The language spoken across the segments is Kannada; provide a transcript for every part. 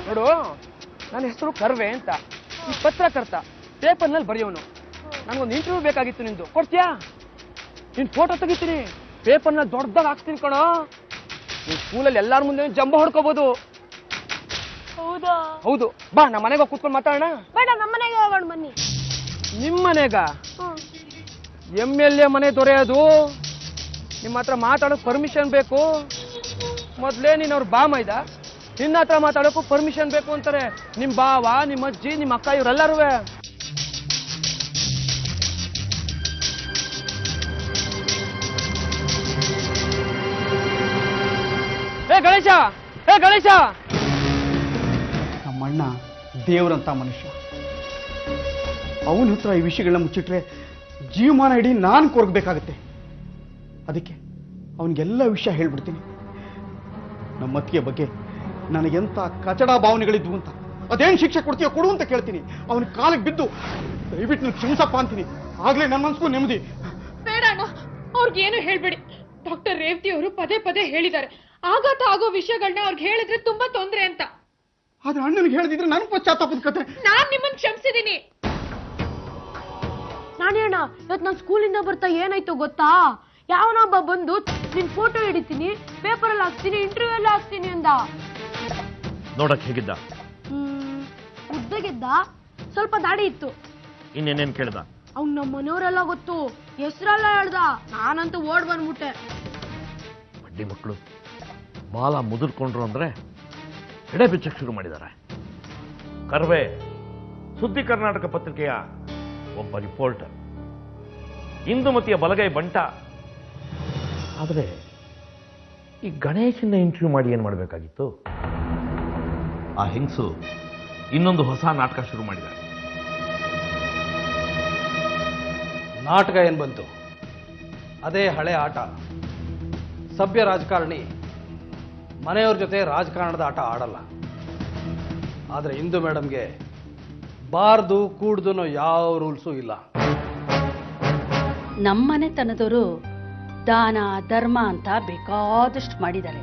ನೋಡು, ನನ್ನ ಹೆಸರು ಕರ್ವೆ ಅಂತ. ಈ ಪತ್ರಕರ್ತ, ಪೇಪರ್ನಲ್ಲಿ ಬರೆಯೋನು. ನನಗೊಂದು ಇಂಟರ್ವ್ಯೂ ಬೇಕಾಗಿತ್ತು ನಿಂದು, ಕೊಡ್ತೀಯಾ? ನಿನ್ ಫೋಟೋ ತೆಗಿತೀನಿ, ಪೇಪರ್ನ ದೊಡ್ಡದಾಗ ಹಾಕ್ತೀನಿ ಕಣೋ. ನೀನ್ ಸ್ಕೂಲಲ್ಲಿ ಎಲ್ಲಾರ ಮುಂದೆ ಜಂಬ ಹೊಡ್ಕೋಬಹುದು. ಹೌದಾ? ಹೌದು. ಬಾ, ನಮ್ಮ ಮನೆಗೆ ಕೂತ್ಕೊಂಡು ಮಾತಾಡೋಣ. ಬೇಡ, ನಮ್ಮ ಮನೆಗೆ ಹೋಗೋಣ ಬನ್ನಿ. ನಿಮ್ಮ ಮನೆಗ? MLA ಮನೆ ದೊರೆಯೋದು? ನಿಮ್ಮ ಹತ್ರ ಮಾತಾಡೋಕೆ ಪರ್ಮಿಷನ್ ಬೇಕು. ಮೊದ್ಲೇ ನೀನ್ ಅವ್ರ ಬಾ ಮೈದ, ನಿನ್ನ ಹತ್ರ ಮಾತಾಡೋಕು ಪರ್ಮಿಷನ್ ಬೇಕು ಅಂತಾರೆ ನಿಮ್ ಬಾವ, ನಿಮ್ಮ ಅಜ್ಜಿ, ನಿಮ್ಮ ಅಕ್ಕ, ಇವರೆಲ್ಲರೂ. ಹೇ ಗಣೇಶ, ಹೇ ಗಣೇಶ! ನಮ್ಮಣ್ಣ ದೇವರಂತ ಮನುಷ್ಯ. ಅವನ ಹತ್ರ ಈ ವಿಷಯಗಳನ್ನ ಮುಚ್ಚಿಟ್ರೆ ಜೀವಮಾನ ಇಡೀ ನಾನು ಕೊರಗಬೇಕಾಗತ್ತೆ. ಅದಕ್ಕೆ ಅವನಿಗೆಲ್ಲ ವಿಷಯ ಹೇಳ್ಬಿಡ್ತೀನಿ. ನಮ್ಮ ಅತ್ತಿಗೆ ಬಗ್ಗೆ ನನಗೆಂತ ಕಚಡ ಭಾವನೆಗಳಿದ್ವು ಅಂತ, ಅದೇನು ಶಿಕ್ಷೆ ಕೊಡ್ತೀಯೋ ಕೊಡು ಅಂತ ಕೇಳ್ತೀನಿ. ಅವನ ಕಾಲಿಗೆ ಬಿದ್ದು ದಯವಿಟ್ಟು ನೀವು ಕ್ಷಮಿಸಪ್ಪ ಅಂತೀನಿ. ಆಗ್ಲೇ ನನ್ನ ಮನಸ್ಗೂ ನೆಮ್ಮದಿ. ಬೇಡ ಅಣ್ಣ, ಅವ್ರಿಗೇನು ಹೇಳ್ಬೇಡಿ. ಡಾಕ್ಟರ್ ರೇವತಿ ಅವರು ಪದೇ ಪದೇ ಹೇಳಿದ್ದಾರೆ, ಆಘಾತ ಆಗೋ ವಿಷಯಗಳನ್ನ ಅವ್ರಿಗೆ ಹೇಳಿದ್ರೆ ತುಂಬಾ ತೊಂದ್ರೆ ಅಂತ. ಆದ್ರೆ ಅಣ್ಣನಿಗೆ ಹೇಳ್ದಿದ್ರೆ ನನ್ ಪಶ್ಚಾತ್ತಾಪದ ಕತೆ. ನಾನ್ ನಿಮ್ಮನ್ನ ಕ್ಷಮಿಸಿದೀನಿ. ನಾನೇ ಅಣ್ಣ, ಇವತ್ತು ನಾನು ಸ್ಕೂಲಿಂದ ಬರ್ತಾ ಏನಾಯ್ತು ಗೊತ್ತಾ? ಯಾವನೊಬ್ಬ ಬಂದು ನಿನ್ ಫೋಟೋ ಹಿಡಿತೀನಿ, ಪೇಪರ್ ಅಲ್ಲಿ ಹಾಕ್ತೀನಿ, ಇಂಟರ್ವ್ಯೂ ಎಲ್ಲ ಹಾಕ್ತೀನಿ ಅಂದ. ನೋಡಕ್ ಹೇಗಿದ್ದ? ಉದ್ದಗಿದ್ದ, ಸ್ವಲ್ಪ ದಾಡಿ ಇತ್ತು. ಇನ್ನೇನೇನ್ ಕೇಳ್ದ? ಅವ್ನು ನಮ್ಮ ಮನೆಯವರೆಲ್ಲ ಗೊತ್ತು, ಹೆಸರೆಲ್ಲ ಹೇಳ್ದ. ನಾನಂತೂ ಓಡ್ ಬಂದ್ಬಿಟ್ಟೆ. ಬಡ್ಡಿ ಮಕ್ಕಳು ಬಾಲ ಮುದುರ್ಕೊಂಡ್ರು ಅಂದ್ರೆ ಎಡೆ ಬಿಚ್ಚಕ್ ಶುರು ಮಾಡಿದ್ದಾರೆ. ಕರ್ವೆ ಸುದ್ದಿ ಕರ್ನಾಟಕ ಪತ್ರಿಕೆಯ ಒಬ್ಬ ರಿಪೋರ್ಟರ್, ಇಂದುಮತಿಯ ಬಲಗೈ ಬಂಟ. ಆದ್ರೆ ಈ ಗಣೇಶನ್ನ ಇಂಟರ್ವ್ಯೂ ಮಾಡಿ ಏನ್ ಮಾಡಬೇಕಾಗಿತ್ತು? ಆ ಹೆಂಗಸು ಇನ್ನೊಂದು ಹೊಸ ನಾಟಕ ಶುರು ಮಾಡಿದ್ದಾರೆ. ನಾಟಕ ಏನ್ ಬಂತು? ಅದೇ ಹಳೆ ಆಟ. ಸಭ್ಯ ರಾಜಕಾರಣಿ ಮನೆಯವ್ರ ಜೊತೆ ರಾಜಕಾರಣದ ಆಟ ಆಡಲ್ಲ. ಆದ್ರೆ ಇಂದು ಮೇಡಮ್ಗೆ ಬಾರ್ದು ಕೂಡ್ದು ಯಾವ ರೂಲ್ಸು ಇಲ್ಲ. ನಮ್ಮನೆತನದವರು ದಾನ ಧರ್ಮ ಅಂತ ಬೇಕಾದಷ್ಟು ಮಾಡಿದ್ದಾರೆ.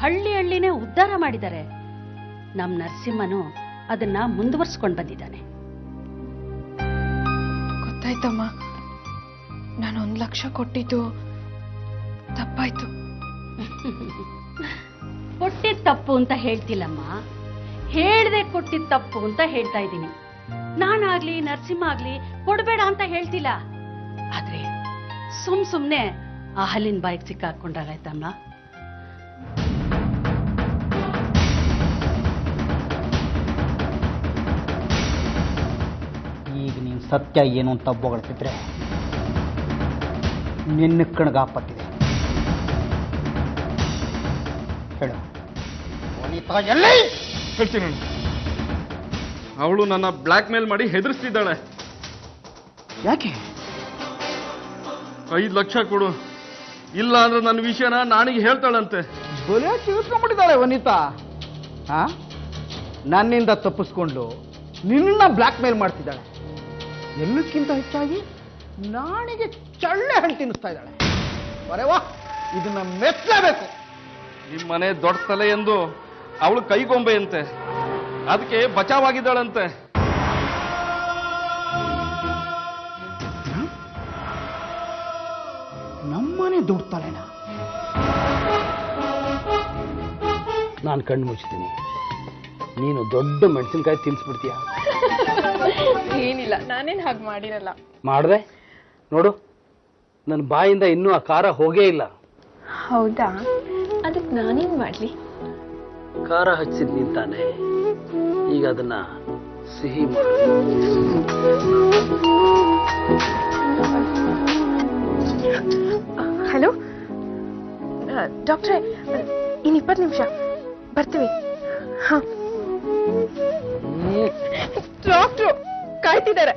ಹಳ್ಳಿ ಹಳ್ಳಿನೇ ಉದ್ಧಾರ ಮಾಡಿದ್ದಾರೆ. ನಮ್ಮ ನರಸಿಂಹನು ಅದನ್ನ ಮುಂದುವರ್ಸ್ಕೊಂಡು ಬಂದಿದ್ದಾನೆ. ಗೊತ್ತಾಯ್ತಮ್ಮ, ನಾನು 1 ಲಕ್ಷ ಕೊಟ್ಟಿದ್ದು ತಪ್ಪಾಯ್ತು. ಕೊಟ್ಟಿದ್ ತಪ್ಪು ಅಂತ ಹೇಳ್ತಿಲ್ಲಮ್ಮ, ಹೇಳ್ದೆ ಕೊಟ್ಟಿದ್ ತಪ್ಪು ಅಂತ ಹೇಳ್ತಾ ಇದ್ದೀನಿ. ನಾನಾಗ್ಲಿ ನರಸಿಂಹ ಆಗ್ಲಿ ಕೊಡ್ಬೇಡ ಅಂತ ಹೇಳ್ತಿಲ್ಲ. ಆದ್ರೆ ಸುಮ್ನೆ ಆ ಹಲ್ಲಿನ ಬಾಯಿಗೆ ಸಿಕ್ಕಾಕೊಂಡಾಗಾಯ್ತಮ್ಮ. ಈಗ ನೀನು ಸತ್ಯ ಏನು ಅಂತ ಬೊಗಳ್ತಿದ್ರೆ ನಿನ್ನ ಕಣ್ಗಾಪತ್ತಿದೆ. ಹೇಳು, ವನಿತಾ ಎಲ್ಲಿ? ಹೇಳ್ತೀನಿ. ಅವಳು ನನ್ನ ಬ್ಲ್ಯಾಕ್ ಮೇಲ್ ಮಾಡಿ ಹೆದರ್ಸ್ತಿದ್ದಾಳೆ. ಯಾಕೆ? 5 ಲಕ್ಷ ಕೊಡು, ಇಲ್ಲ ಅಂದ್ರೆ ನನ್ನ ವಿಷಯನ ನಾಣಿಗೆ ಹೇಳ್ತಾಳಂತೆ. ಬಲೆ ತಿಳ್ಸ್ಕೊಂಡ್ಬಿಟ್ಟಿದ್ದಾಳೆ ವನಿತಾ. ಹಾ, ನನ್ನಿಂದ ತಪ್ಪಿಸ್ಕೊಂಡು ನಿನ್ನ ಬ್ಲ್ಯಾಕ್ ಮೇಲ್ ಮಾಡ್ತಿದ್ದಾಳೆ. ಎಲ್ಲಕ್ಕಿಂತ ಹೆಚ್ಚಾಗಿ ನಾಣಿಗೆ ಚಳ್ಳೆ ಹಣ್ಣು ತಿನ್ನಿಸ್ತಾ ಇದ್ದಾಳೆ. ಬರೇವಾ, ಇದನ್ನ ಮೆಚ್ಚಲೇಬೇಕು. ನಿಮ್ಮ ಮನೆ ದೊಡ್ಡ ತಲೆ ಎಂದು ಅವಳು ಕೈಗೊಂಬೆಯಂತೆ, ಅದಕ್ಕೆ ಬಚಾವಾಗಿದ್ದಾಳಂತೆ. ನಮ್ಮನೆ ದುಡ್ಡು ತಲೆನಾ? ನಾನು ಕಣ್ಣು ಮುಚ್ತೀನಿ, ನೀನು ದೊಡ್ಡ ಮೆಣಸಿನ್ಕಾಯಿ ತಿನ್ಸ್ಬಿಡ್ತೀಯ. ಏನಿಲ್ಲ, ನಾನೇನ್ ಹಾಗೆ ಮಾಡಿರಲ್ಲ. ಮಾಡ್ದೆ ನೋಡು, ನನ್ನ ಬಾಯಿಂದ ಇನ್ನೂ ಆ ಖಾರ ಹೋಗೇ ಇಲ್ಲ. ಹೌದಾ? ಅದಕ್ಕೆ ನಾನೇನ್ ಮಾಡ್ಲಿ? ಖಾರ ಹಚ್ಚಿದ್ ನಿಂತಾನೆ, ಈಗ ಅದನ್ನ ಸಿಹಿ ಮಾಡು. ಹಲೋ ಡಾಕ್ಟ್ರೇ, ಇನ್ನು 20 ನಿಮಿಷ ಬರ್ತೀವಿ. ಡಾಕ್ಟ್ರು ಕಾಯ್ತಿದ್ದಾರೆ.